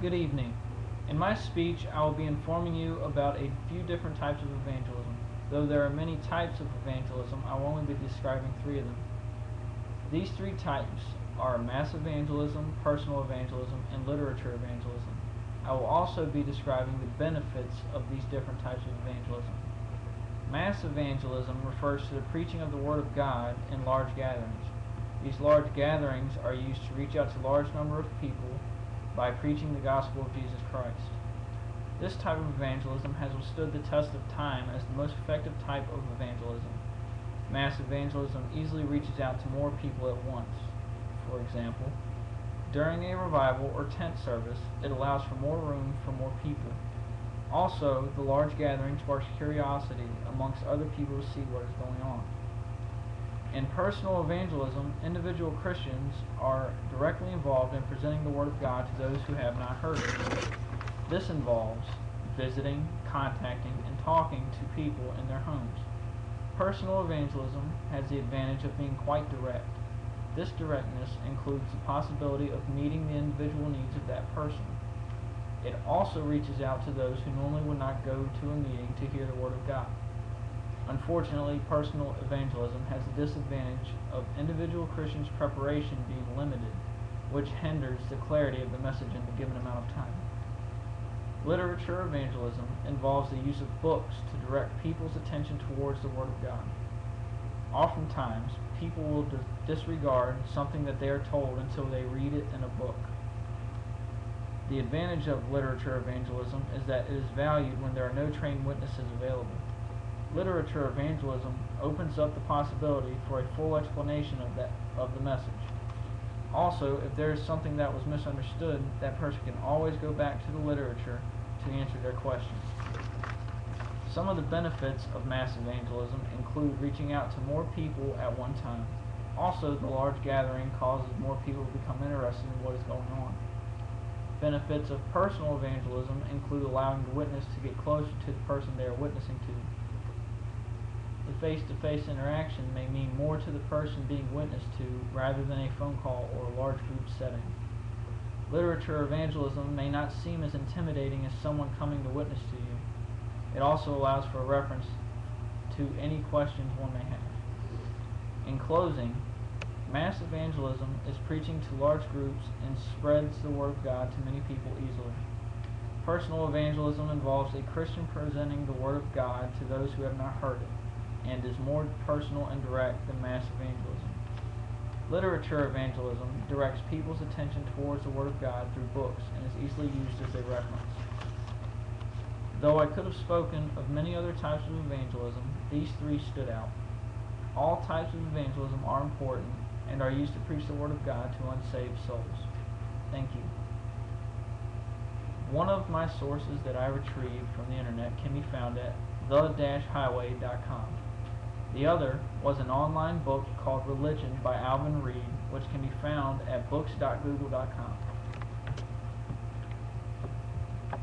Good evening. In my speech, I will be informing you about a few different types of evangelism. Though there are many types of evangelism, I will only be describing three of them. These three types are mass evangelism, personal evangelism, and literature evangelism. I will also be describing the benefits of these different types of evangelism. Mass evangelism refers to the preaching of the Word of God in large gatherings. These large gatherings are used to reach out to a large number of people by preaching the gospel of Jesus Christ. This type of evangelism has withstood the test of time as the most effective type of evangelism. Mass evangelism easily reaches out to more people at once. For example, during a revival or tent service, it allows for more room for more people. Also, the large gathering sparks curiosity amongst other people to see what is going on. In personal evangelism, individual Christians are directly involved in presenting the Word of God to those who have not heard it. This involves visiting, contacting, and talking to people in their homes. Personal evangelism has the advantage of being quite direct. This directness includes the possibility of meeting the individual needs of that person. It also reaches out to those who normally would not go to a meeting to hear the Word of God. Unfortunately, personal evangelism has the disadvantage of individual Christians' preparation being limited, which hinders the clarity of the message in the given amount of time. Literature evangelism involves the use of books to direct people's attention towards the Word of God. Oftentimes, people will disregard something that they are told until they read it in a book. The advantage of literature evangelism is that it is valued when there are no trained witnesses available. Literature evangelism opens up the possibility for a full explanation of the message. Also, if there is something that was misunderstood, that person can always go back to the literature to answer their question. Some of the benefits of mass evangelism include reaching out to more people at one time. Also, the large gathering causes more people to become interested in what is going on. Benefits of personal evangelism include allowing the witness to get closer to the person they are witnessing to. The face-to-face interaction may mean more to the person being witnessed to rather than a phone call or a large group setting. Literature evangelism may not seem as intimidating as someone coming to witness to you. It also allows for a reference to any questions one may have. In closing, mass evangelism is preaching to large groups and spreads the Word of God to many people easily. Personal evangelism involves a Christian presenting the Word of God to those who have not heard it, and is more personal and direct than mass evangelism. Literature evangelism directs people's attention towards the Word of God through books and is easily used as a reference. Though I could have spoken of many other types of evangelism, these three stood out. All types of evangelism are important and are used to preach the Word of God to unsaved souls. Thank you. One of my sources that I retrieved from the internet can be found at the-highway.com. The other was an online book called Religion by Alvin Reed, which can be found at books.google.com.